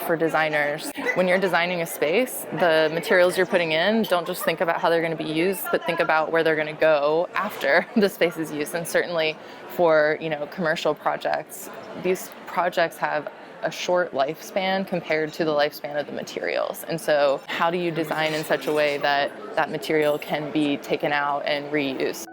for designers. When you're designing a space, the materials you're putting in, don't just think about how they're going to be used, but think about where they're going to go after the space is used. And certainly for, commercial projects, these projects have a short lifespan compared to the lifespan of the materials. And so how do you design in such a way that that material can be taken out and reused?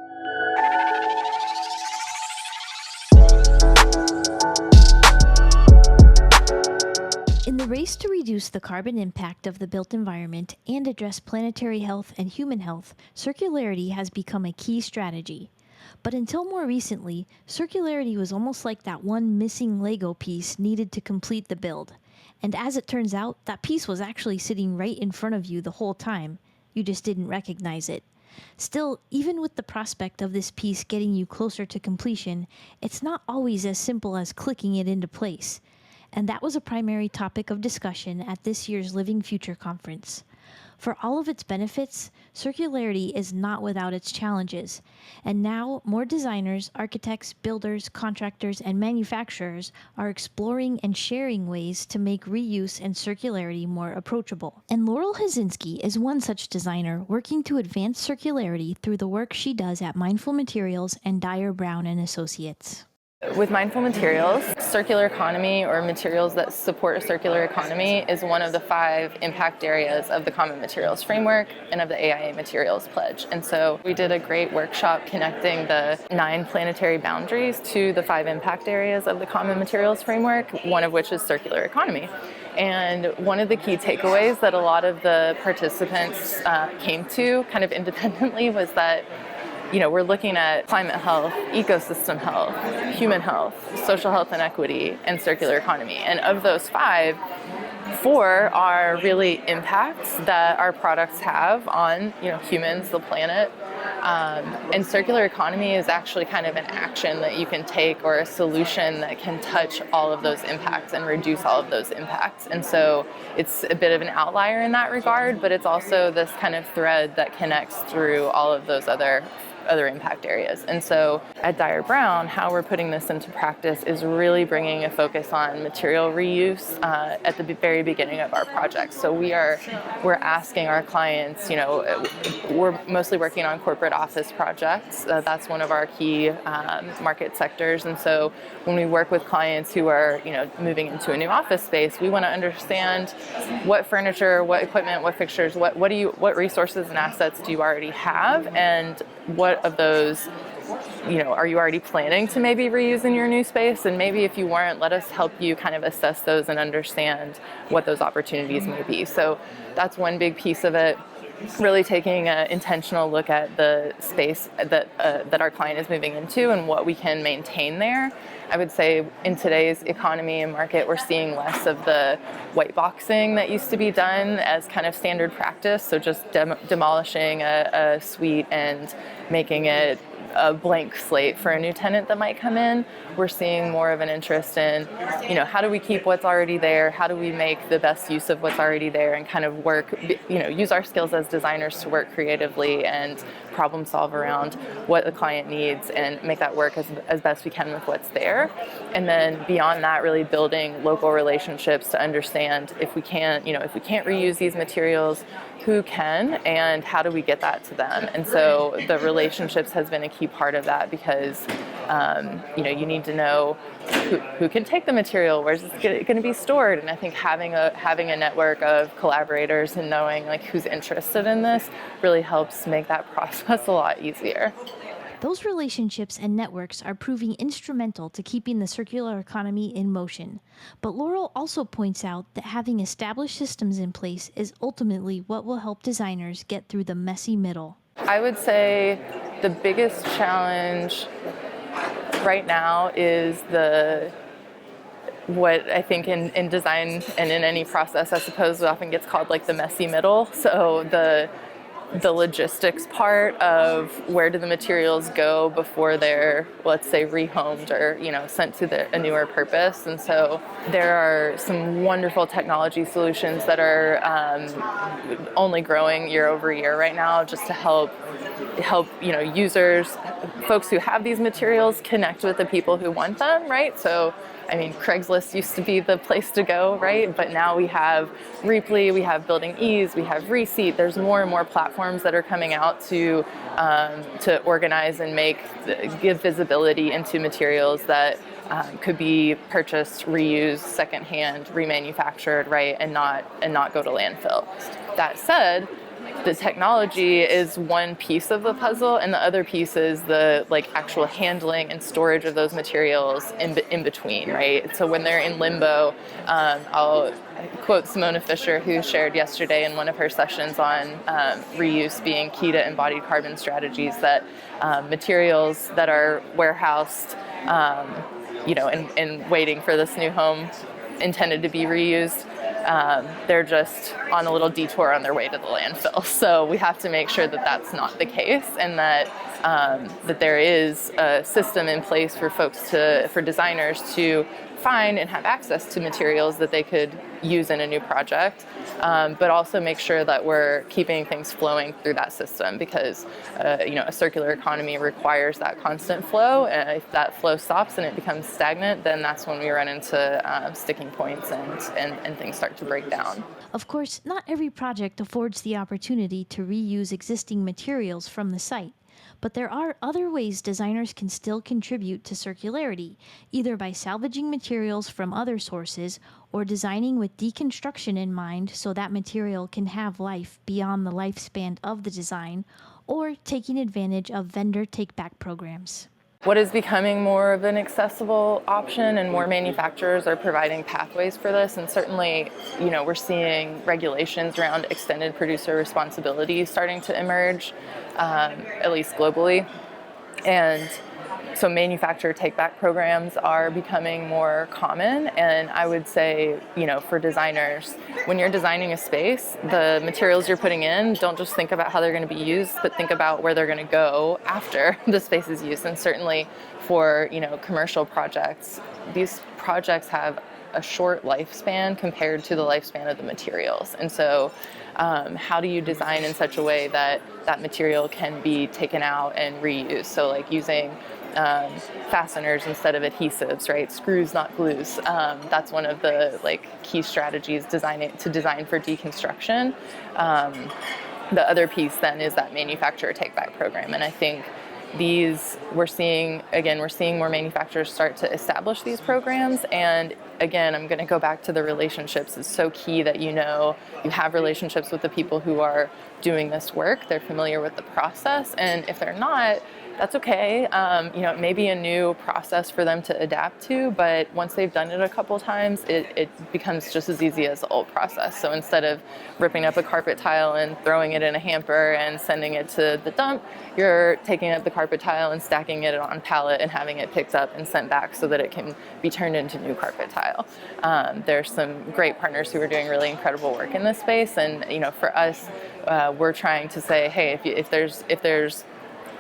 In the race to reduce the carbon impact of the built environment and address planetary health and human health, circularity has become a key strategy. But until more recently, circularity was almost like that one missing Lego piece needed to complete the build. And as it turns out, that piece was actually sitting right in front of you the whole time. You just didn't recognize it. Still, even with the prospect of this piece getting you closer to completion, it's not always as simple as clicking it into place. And that was a primary topic of discussion at this year's Living Future conference. For all of its benefits, circularity is not without its challenges. And now, more designers, architects, builders, contractors, and manufacturers are exploring and sharing ways to make reuse and circularity more approachable. And Laurel Chadzynski is one such designer working to advance circularity through the work she does at Mindful Materials and Dyer Brown and Associates. With mindful materials, circular economy, or materials that support a circular economy, is one of the 5 impact areas of the Common Materials Framework and of the AIA Materials Pledge. And so we did a great workshop connecting the 9 planetary boundaries to the 5 impact areas of the Common Materials Framework, one of which is circular economy. And one of the key takeaways that a lot of the participants came to kind of independently was that we're looking at climate health, ecosystem health, human health, social health and equity, and circular economy. And of those 5, 4 are really impacts that our products have on, humans, the planet. And circular economy is actually kind of an action that you can take, or a solution that can touch all of those impacts and reduce all of those impacts. And so it's a bit of an outlier in that regard, but it's also this kind of thread that connects through all of those other impact areas. And so at Dyer Brown, how we're putting this into practice is really bringing a focus on material reuse at the very beginning of our projects. So we're asking our clients, we're mostly working on corporate office projects. That's one of our key market sectors. And so when we work with clients who are, moving into a new office space, we want to understand what furniture, what equipment, what fixtures, what resources and assets do you already have, and what of those, are you already planning to maybe reuse in your new space? And maybe if you weren't, let us help you kind of assess those and understand what those opportunities may be. So that's one big piece of it. Really taking an intentional look at the space that our client is moving into and what we can maintain there. I would say in today's economy and market, we're seeing less of the white boxing that used to be done as kind of standard practice. So just demolishing a suite and making it a blank slate for a new tenant that might come in. We're seeing more of an interest in, how do we keep what's already there? How do we make the best use of what's already there and kind of work, use our skills as designers to work creatively and problem solve around what the client needs and make that work as best we can with what's there. And then beyond that, really building local relationships to understand if we can't reuse these materials, who can, and how do we get that to them? And so the relationships has been a key part of that, because you need to know who can take the material, where's it going to be stored, and I think having a network of collaborators and knowing who's interested in this really helps make that process a lot easier. Those relationships and networks are proving instrumental to keeping the circular economy in motion. But Laurel also points out that having established systems in place is ultimately what will help designers get through the messy middle. I would say the biggest challenge right now is what I think in design and in any process, I suppose, often gets called the messy middle. So the logistics part of where do the materials go before they're, let's say, rehomed or sent to a newer purpose. And so there are some wonderful technology solutions that are only growing year over year right now, just to help help users, folks who have these materials, connect with the people who want them, right? So I mean, Craigslist used to be the place to go, right? But now we have Reaply, we have Building Ease, we have Reseat. There's more and more platforms that are coming out to organize and give visibility into materials that could be purchased, reused, secondhand, remanufactured, right, and not go to landfill. That said, the technology is one piece of the puzzle, and the other piece is the actual handling and storage of those materials in between, right? So when they're in limbo, I'll quote Simona Fisher, who shared yesterday in one of her sessions on reuse being key to embodied carbon strategies, that materials that are warehoused, and waiting for this new home intended to be reused, they're just on a little detour on their way to the landfill. So we have to make sure that that's not the case, and that there is a system in place for for designers to find and have access to materials that they could use in a new project, but also make sure that we're keeping things flowing through that system, because a circular economy requires that constant flow, and if that flow stops and it becomes stagnant, then that's when we run into sticking points and things start to break down. Of course, not every project affords the opportunity to reuse existing materials from the site. But there are other ways designers can still contribute to circularity, either by salvaging materials from other sources or designing with deconstruction in mind so that material can have life beyond the lifespan of the design, or taking advantage of vendor take-back programs. What is becoming more of an accessible option, and more manufacturers are providing pathways for this, and certainly, we're seeing regulations around extended producer responsibility starting to emerge, at least globally. And so manufacturer take-back programs are becoming more common, and I would say, for designers, when you're designing a space, the materials you're putting in, don't just think about how they're going to be used, but think about where they're going to go after the space is used. And certainly for, commercial projects, these projects have a short lifespan compared to the lifespan of the materials. And so how do you design in such a way that that material can be taken out and reused? So using fasteners instead of adhesives, right? Screws, not glues. That's one of the key strategies to design for deconstruction. The other piece then is that manufacturer take-back program, and I think we're seeing more manufacturers start to establish these programs. And again, I'm going to go back to the relationships. It's so key that you have relationships with the people who are doing this work. They're familiar with the process, and if they're not, that's okay. It may be a new process for them to adapt to, but once they've done it a couple times, it becomes just as easy as the old process. So instead of ripping up a carpet tile and throwing it in a hamper and sending it to the dump, you're taking up the carpet tile and stacking it on a pallet and having it picked up and sent back so that it can be turned into new carpet tile. There's some great partners who are doing really incredible work in this space, and for us, we're trying to say, hey, if there's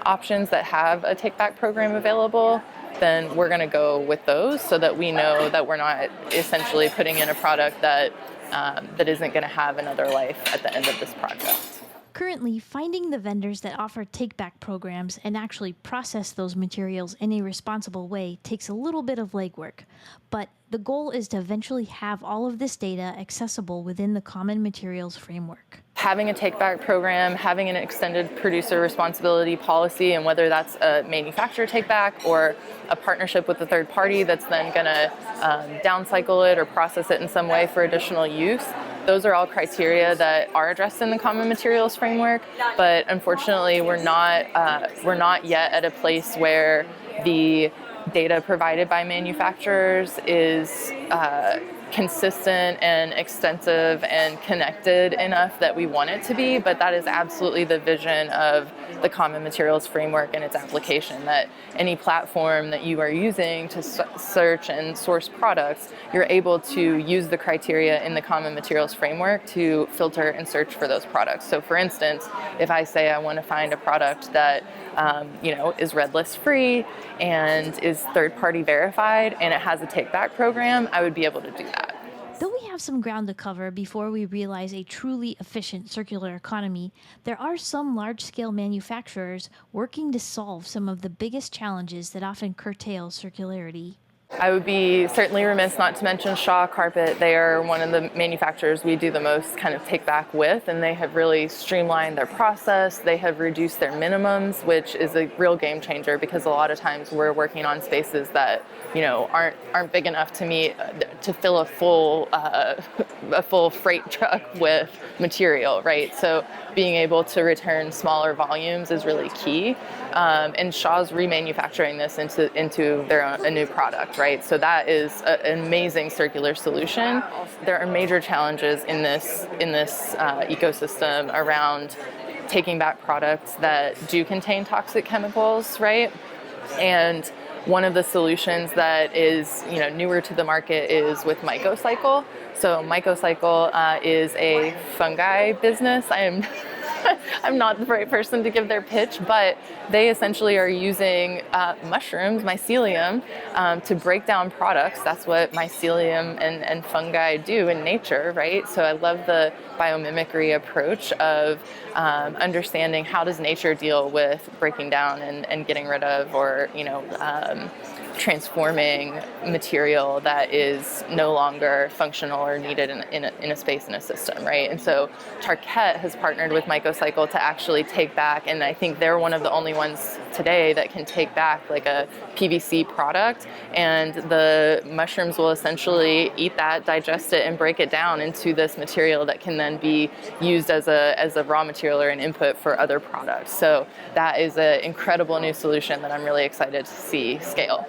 options that have a take-back program available, then we're going to go with those, so that we know that we're not essentially putting in a product that isn't going to have another life at the end of this project. Currently, finding the vendors that offer take-back programs and actually process those materials in a responsible way takes a little bit of legwork, but the goal is to eventually have all of this data accessible within the Common Materials Framework. Having a take-back program, having an extended producer responsibility policy, and whether that's a manufacturer take-back or a partnership with a third party that's then going to downcycle it or process it in some way for additional use, those are all criteria that are addressed in the Common Materials Framework. But unfortunately, we're not yet at a place where the data provided by manufacturers is consistent and extensive and connected enough that we want it to be, but that is absolutely the vision of the Common Materials Framework and its application, that any platform that you are using to search and source products, you're able to use the criteria in the Common Materials Framework to filter and search for those products. So for instance, if I say I want to find a product that is red list free and is third party verified and it has a take back program, I would be able to do that. Though we have some ground to cover before we realize a truly efficient circular economy, there are some large-scale manufacturers working to solve some of the biggest challenges that often curtail circularity. I would be certainly remiss not to mention Shaw Carpet. They are one of the manufacturers we do the most kind of take back with, and they have really streamlined their process. They have reduced their minimums, which is a real game changer because a lot of times we're working on spaces that aren't big enough to fill a full freight truck with material, right? So being able to return smaller volumes is really key. And Shaw's remanufacturing this into a new product, right? So that is an amazing circular solution. There are major challenges in this ecosystem around taking back products that do contain toxic chemicals, right? And one of the solutions that is newer to the market is with mycocycle. So mycocycle is a fungi business. I'm not the right person to give their pitch, but they essentially are using mushrooms, mycelium, to break down products. That's what mycelium and fungi do in nature, right? So I love the biomimicry approach of understanding how does nature deal with breaking down and getting rid of or transforming material that is no longer functional or needed in a space in a system, right? And so Tarkett has partnered with mycocycle to actually take back, and I think they're one of the only ones today that can take back like a PVC product, and the mushrooms will essentially eat that, digest it, and break it down into this material that can then be used as a raw material or an input for other products. So that is an incredible new solution that I'm really excited to see scale.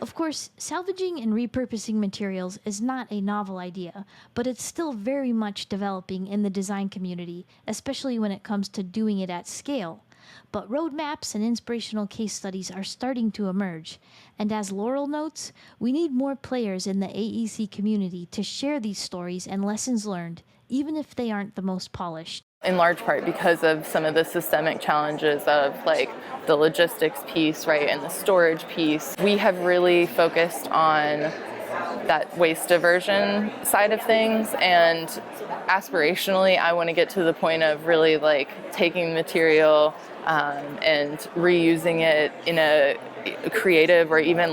Of course, salvaging and repurposing materials is not a novel idea, but it's still very much developing in the design community, especially when it comes to doing it at scale. But roadmaps and inspirational case studies are starting to emerge. And as Laurel notes, we need more players in the AEC community to share these stories and lessons learned, even if they aren't the most polished. In large part because of some of the systemic challenges of like the logistics piece, right, and the storage piece. We have really focused on that waste diversion side of things, and aspirationally I want to get to the point of really like taking material and reusing it in a creative or even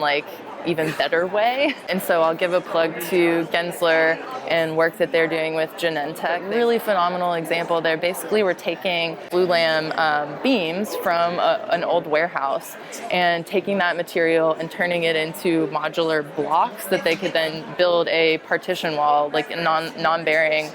better way. And so I'll give a plug to Gensler and work that they're doing with Genentech. Really phenomenal example. They basically were taking glulam beams from an old warehouse and taking that material and turning it into modular blocks that they could then build a partition wall, like a non-bearing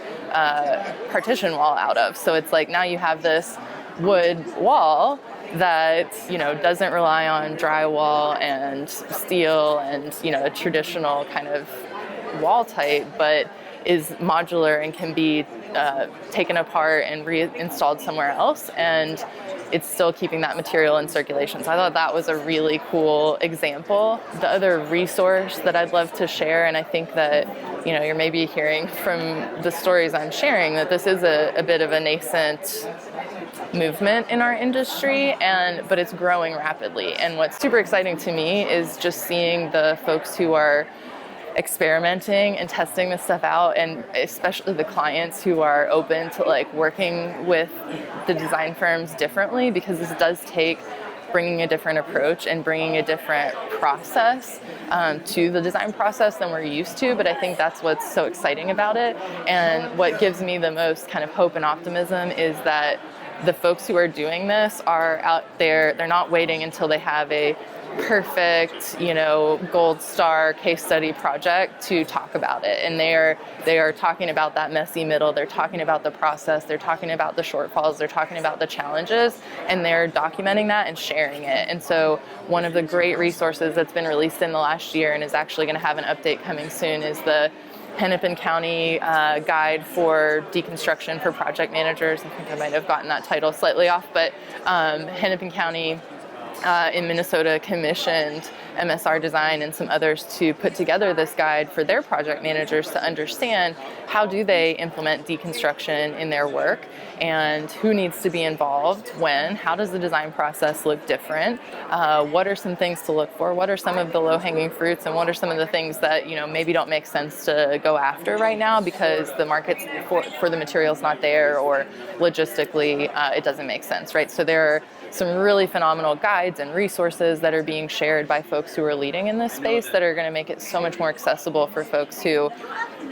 partition wall out of. So it's like now you have this wood wall that doesn't rely on drywall and steel and a traditional kind of wall type, but is modular and can be taken apart and reinstalled somewhere else, and it's still keeping that material in circulation. So I thought that was a really cool example. The other resource that I'd love to share, and I think that you're maybe hearing from the stories I'm sharing, that this is a bit of a nascent movement in our industry, but it's growing rapidly. And what's super exciting to me is just seeing the folks who are experimenting and testing this stuff out, and especially the clients who are open to like working with the design firms differently, because this does take bringing a different approach and bringing a different process to the design process than we're used to. But I think that's what's so exciting about it, and what gives me the most kind of hope and optimism is that the folks who are doing this are out there. They're not waiting until they have a perfect, gold star case study project to talk about it. And they are talking about that messy middle. They're talking about the process. They're talking about the shortfalls. They're talking about the challenges, and they're documenting that and sharing it. And so one of the great resources that's been released in the last year and is actually going to have an update coming soon is the Hennepin County Guide for Deconstruction for Project Managers. I think I might have gotten that title slightly off, but Hennepin County in Minnesota commissioned MSR Design and some others to put together this guide for their project managers to understand how do they implement deconstruction in their work and who needs to be involved when, how does the design process look different, what are some things to look for, what are some of the low-hanging fruits, and what are some of the things that maybe don't make sense to go after right now because the market for the material's not there, or logistically it doesn't make sense, right? So there are some really phenomenal guides and resources that are being shared by folks who are leading in this space that are going to make it so much more accessible for folks who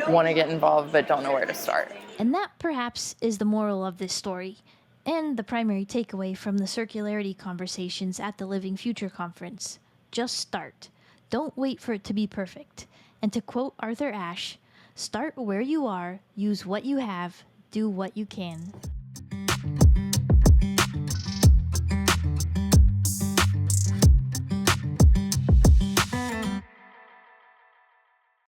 want to get involved but don't know where to start. And that perhaps is the moral of this story, and the primary takeaway from the circularity conversations at the Living Future Conference. Just start. Don't wait for it to be perfect. And to quote Arthur Ashe, start where you are, use what you have, do what you can.